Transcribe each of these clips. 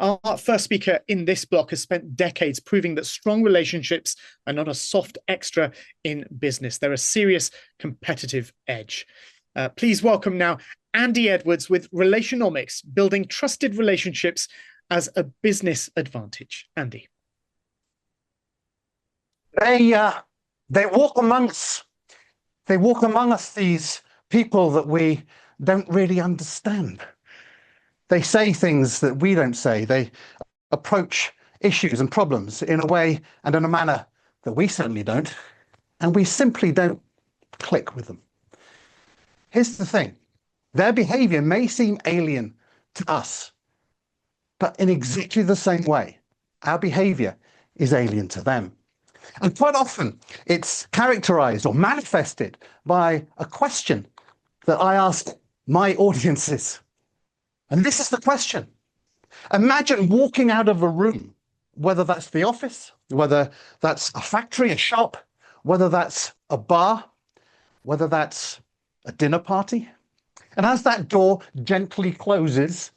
Our first speaker in this block has spent decades proving that strong relationships are not a soft extra in business. They're a serious competitive edge. Please welcome now Andy Edwards with Relationomics, building trusted relationships as a business advantage. Andy. They walk among us. They walk among us, these people that we don't really understand. They say things that we don't say. They approach issues and problems in a way and in a manner that we certainly don't, and we simply don't click with them. Here's the thing. Their behavior may seem alien to us, but in exactly the same way, our behavior is alien to them. And quite often, it's characterized or manifested by a question that I ask my audiences. And this is the question. Imagine walking out of a room, whether that's the office, whether that's a factory, a shop, whether that's a bar, whether that's a dinner party. And as that door gently closes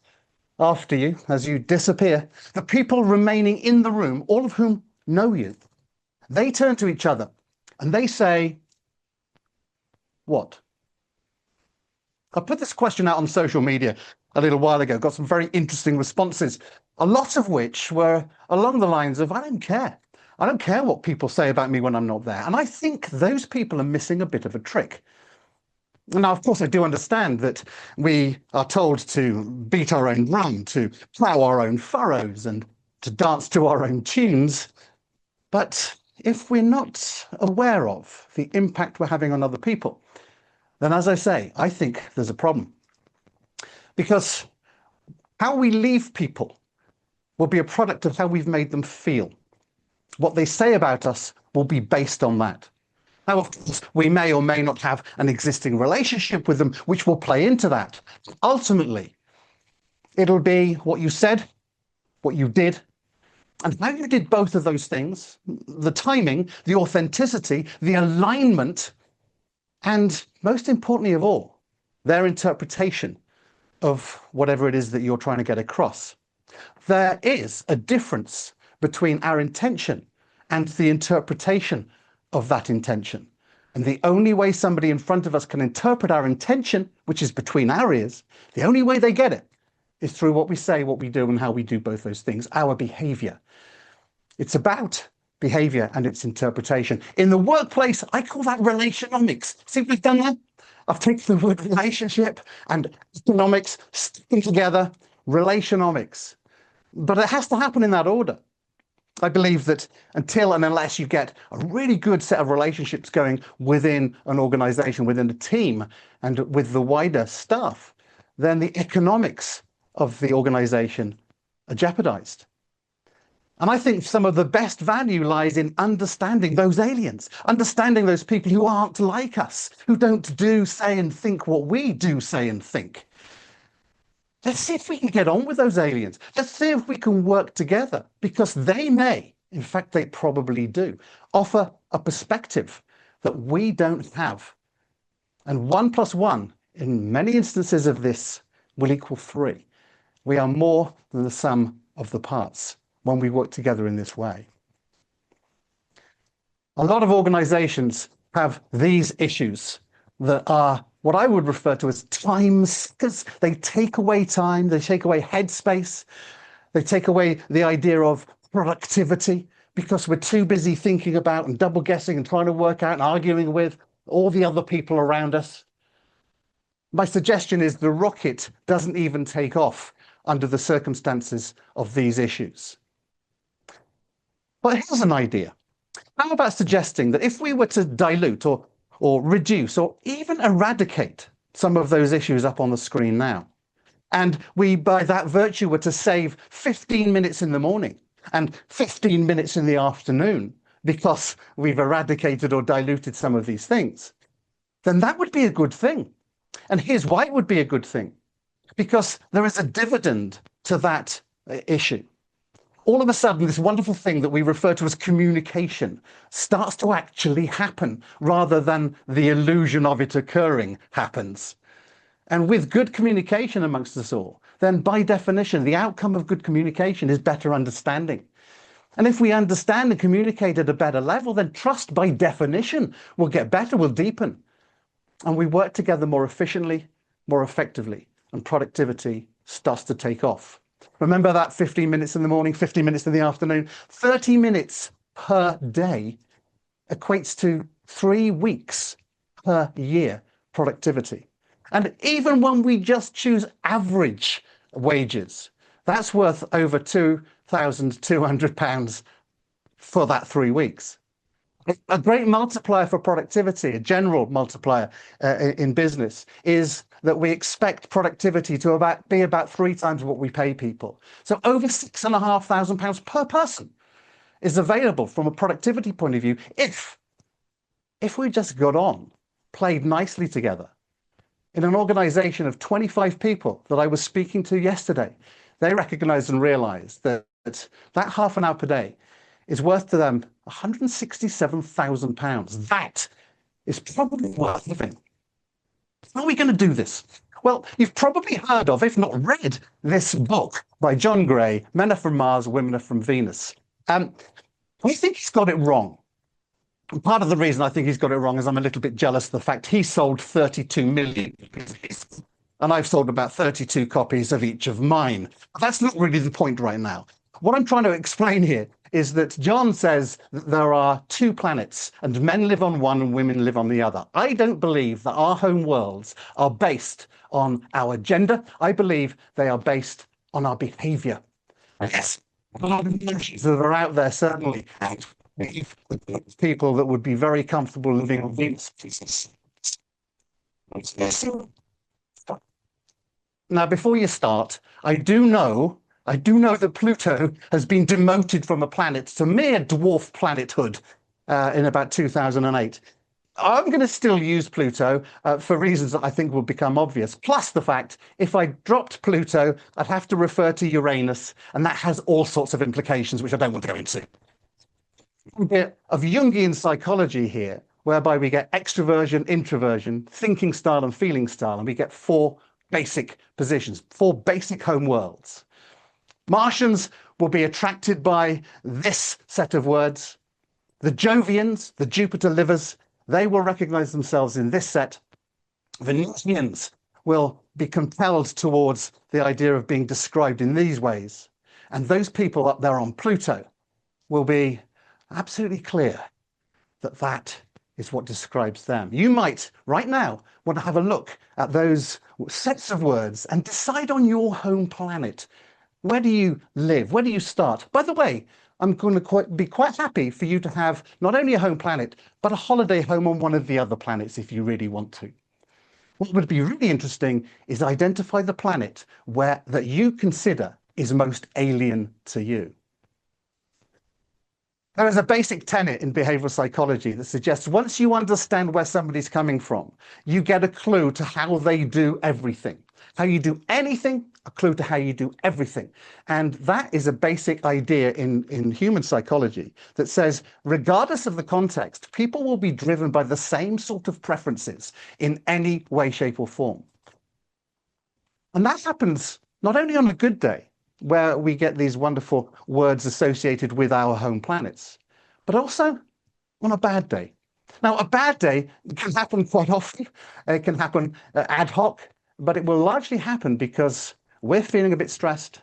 after you, as you disappear, the people remaining in the room, all of whom know you, they turn to each other and they say, what? I put this question out on social media a little while ago, got some very interesting responses, a lot of which were along the lines of, I don't care. I don't care what people say about me when I'm not there. And I think those people are missing a bit of a trick. Now, of course, I do understand that we are told to beat our own drum, to plough our own furrows and to dance to our own tunes. But if we're not aware of the impact we're having on other people, then as I say, I think there's a problem. Because how we leave people will be a product of how we've made them feel. What they say about us will be based on that. Now, of course, we may or may not have an existing relationship with them, which will play into that. Ultimately, it'll be what you said, what you did, and how you did both of those things, the timing, the authenticity, the alignment, and most importantly of all, their interpretation of whatever it is that you're trying to get across. There is a difference between our intention and the interpretation of that intention. And the only way somebody in front of us can interpret our intention, which is between our ears, the only way they get it is through what we say, what we do, and how we do both those things, our behavior. It's about behavior and its interpretation. In the workplace, I call that Relationomics. See what I've done there? I've taken the word relationship and economics, sticking together, Relationomics. But it has to happen in that order. I believe that until and unless you get a really good set of relationships going within an organization, within a team, and with the wider staff, then the economics of the organization are jeopardized. And I think some of the best value lies in understanding those aliens, understanding those people who aren't like us, who don't do, say, and think what we do, say, and think. Let's see if we can get on with those aliens. Let's see if we can work together, because they may, in fact, they probably do, offer a perspective that we don't have. And 1 + 1, in many instances of this, will equal 3. We are more than the sum of the parts when we work together in this way. A lot of organizations have these issues that are what I would refer to as time suckers. They take away time, they take away headspace, they take away the idea of productivity because we're too busy thinking about and double guessing and trying to work out and arguing with all the other people around us. My suggestion is the rocket doesn't even take off under the circumstances of these issues. But here's an idea. How about suggesting that if we were to dilute or reduce or even eradicate some of those issues up on the screen now, and we, by that virtue, were to save 15 minutes in the morning and 15 minutes in the afternoon because we've eradicated or diluted some of these things, then that would be a good thing. And here's why it would be a good thing. Because there is a dividend to that issue. All of a sudden, this wonderful thing that we refer to as communication starts to actually happen rather than the illusion of it occurring happens. and with good communication amongst us all, then by definition, the outcome of good communication is better understanding. And if we understand and communicate at a better level, then trust by definition will get better, will deepen. And we work together more efficiently, more effectively, and productivity starts to take off. Remember that 15 minutes in the morning, 50 minutes in the afternoon, 30 minutes per day equates to 3 weeks per year productivity. And even when we just choose average wages, that's worth over £2,200 for that 3 weeks. A great multiplier for productivity, a general multiplier in business, is that we expect productivity to be about 3 times what we pay people. So over £6,500 per person is available from a productivity point of view if we just got on, played nicely together. In an organization of 25 people that I was speaking to yesterday, they recognized and realized that half an hour per day is worth to them £167,000. That is probably worth living. How are we going to do this? Well, you've probably heard of, if not read, this book by John Gray, Men Are From Mars, Women Are From Venus. I think he's got it wrong. And part of the reason I think he's got it wrong is I'm a little bit jealous of the fact he sold 32 million copies, and I've sold about 32 copies of each of mine. But that's not really the point right now. What I'm trying to explain here is that John says that there are 2 planets and men live on one and women live on the other. I don't believe that our home worlds are based on our gender. I believe they are based on our behavior. Yes, a lot of emotions that are out there, certainly. And people that would be very comfortable living on Venus. Now, before you start, I do know that Pluto has been demoted from a planet to mere dwarf planethood in about 2008. I'm going to still use Pluto for reasons that I think will become obvious. Plus the fact, if I dropped Pluto, I'd have to refer to Uranus, and that has all sorts of implications, which I don't want to go into. A bit of Jungian psychology here, whereby we get extroversion, introversion, thinking style and feeling style, and we get 4 basic positions, 4 basic home worlds. Martians will be attracted by this set of words. The Jovians, the Jupiter livers, they will recognize themselves in this set. Venusians will be compelled towards the idea of being described in these ways. And those people up there on Pluto will be absolutely clear that that is what describes them. You might, right now, want to have a look at those sets of words and decide on your home planet. Where do you live? Where do you start? By the way, I'm going to be quite happy for you to have not only a home planet, but a holiday home on one of the other planets if you really want to. What would be really interesting is identify the planet that you consider is most alien to you. There is a basic tenet in behavioral psychology that suggests once you understand where somebody's coming from, you get a clue to how they do everything. How you do anything, a clue to how you do everything. And that is a basic idea in human psychology that says, regardless of the context, people will be driven by the same sort of preferences in any way, shape, or form. And that happens not only on a good day, where we get these wonderful words associated with our home planets, but also on a bad day. Now, a bad day can happen quite often. It can happen ad hoc, but it will largely happen because we're feeling a bit stressed,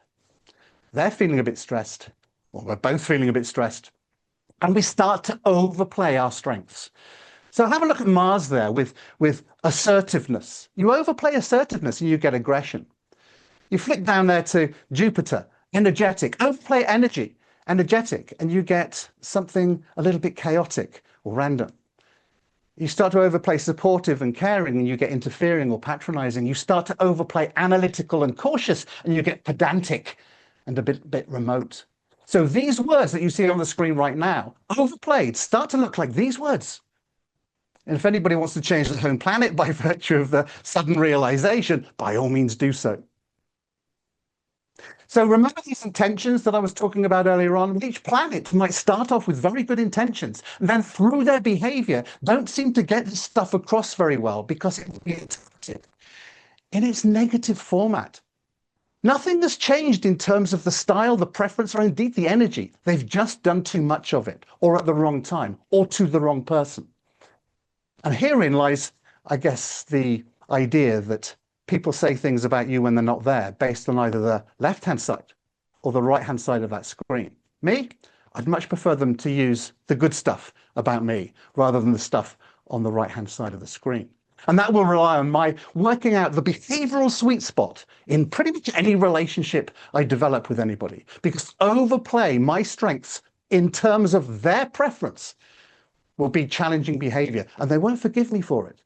they're feeling a bit stressed, or we're both feeling a bit stressed, and we start to overplay our strengths. So have a look at Mars there with assertiveness. You overplay assertiveness and you get aggression. You flick down there to Jupiter, energetic, overplay energetic, and you get something a little bit chaotic or random. You start to overplay supportive and caring, and you get interfering or patronizing. You start to overplay analytical and cautious, and you get pedantic and a bit remote. So these words that you see on the screen right now, overplayed, start to look like these words. And if anybody wants to change the home planet by virtue of the sudden realization, by all means do so. So remember these intentions that I was talking about earlier on? Each planet might start off with very good intentions, and then through their behavior, don't seem to get this stuff across very well because it will be interpreted in its negative format. Nothing has changed in terms of the style, the preference, or indeed the energy. They've just done too much of it, or at the wrong time, or to the wrong person. And herein lies, I guess, the idea that people say things about you when they're not there, based on either the left-hand side or the right-hand side of that screen. Me, I'd much prefer them to use the good stuff about me, rather than the stuff on the right-hand side of the screen. And that will rely on my working out the behavioral sweet spot in pretty much any relationship I develop with anybody. Because overplay my strengths in terms of their preference will be challenging behavior, and they won't forgive me for it.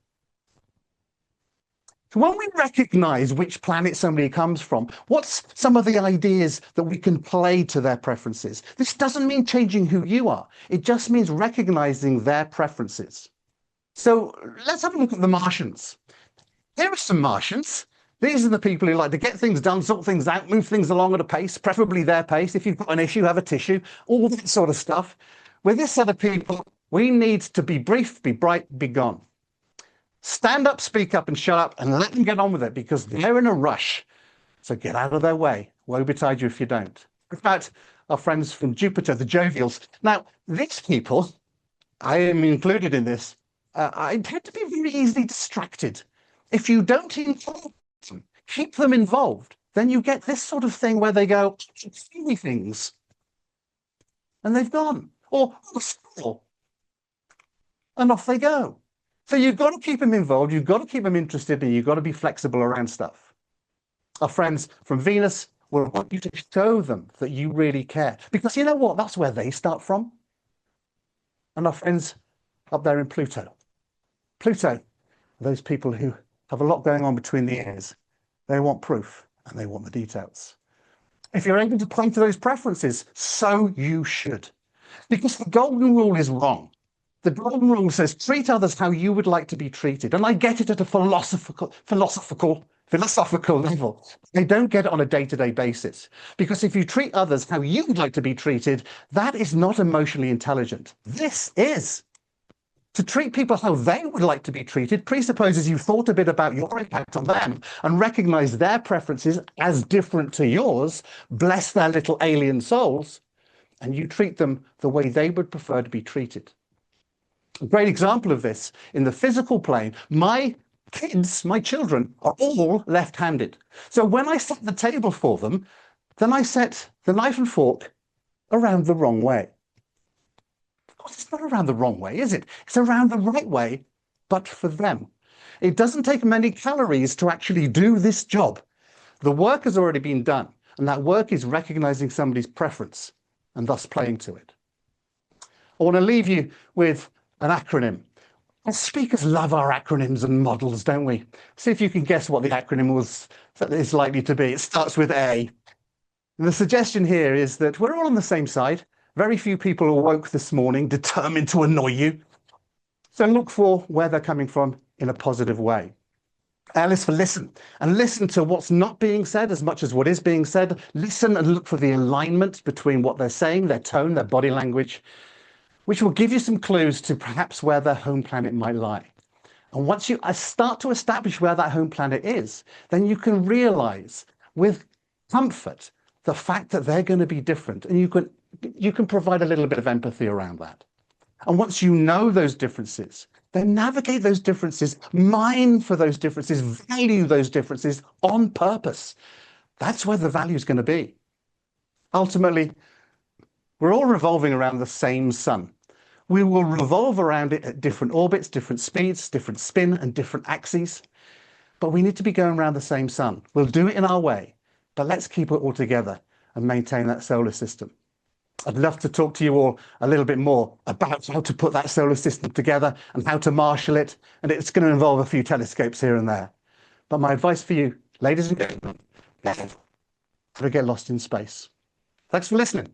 So when we recognize which planet somebody comes from, what's some of the ideas that we can play to their preferences? This doesn't mean changing who you are. It just means recognizing their preferences. So let's have a look at the Martians. Here are some Martians. These are the people who like to get things done, sort things out, move things along at a pace, preferably their pace. If you've got an issue, have a tissue, all that sort of stuff. With this set of people, we need to be brief, be bright, be gone. Stand up, speak up, and shut up, and let them get on with it, because they're in a rush. So get out of their way. Woe betide you if you don't. In fact, our friends from Jupiter, the jovials. Now, these people, I am included in this, I tend to be very easily distracted. If you don't involve them, keep them involved, then you get this sort of thing where they go, silly things, and they've gone. Or still, and off they go. So you've got to keep them involved, you've got to keep them interested, and you've got to be flexible around stuff. Our friends from Venus will want you to show them that you really care. Because you know what? That's where they start from. And our friends up there in Pluto. Pluto, those people who have a lot going on between the ears. They want proof, and they want the details. If you're able to play to those preferences, so you should. Because the golden rule is wrong. The golden rule says, treat others how you would like to be treated. And I get it at a philosophical level. They don't get it on a day-to-day basis. Because if you treat others how you would like to be treated, that is not emotionally intelligent. This is. To treat people how they would like to be treated presupposes you've thought a bit about your impact on them and recognize their preferences as different to yours, bless their little alien souls, and you treat them the way they would prefer to be treated. A great example of this, in the physical plane, my kids, my children, are all left-handed. So when I set the table for them, then I set the knife and fork around the wrong way. Of course, it's not around the wrong way, is it? It's around the right way, but for them. It doesn't take many calories to actually do this job. The work has already been done, and that work is recognizing somebody's preference and thus playing to it. I want to leave you with an acronym. As speakers love our acronyms and models, don't we? See if you can guess what the acronym is likely to be. It starts with A. And the suggestion here is that we're all on the same side. Very few people awoke this morning determined to annoy you. So look for where they're coming from in a positive way. L is for listen, and listen to what's not being said as much as what is being said. Listen and look for the alignment between what they're saying, their tone, their body language, which will give you some clues to perhaps where their home planet might lie. And once you start to establish where that home planet is, then you can realize with comfort the fact that they're going to be different, and you can provide a little bit of empathy around that. And once you know those differences, then navigate those differences, mine for those differences, value those differences on purpose. That's where the value is going to be. Ultimately, we're all revolving around the same sun. We will revolve around it at different orbits, different speeds, different spin, and different axes. But we need to be going around the same sun. We'll do it in our way, but let's keep it all together and maintain that solar system. I'd love to talk to you all a little bit more about how to put that solar system together and how to marshal it. And it's going to involve a few telescopes here and there. But my advice for you, ladies and gentlemen, never get lost in space. Thanks for listening.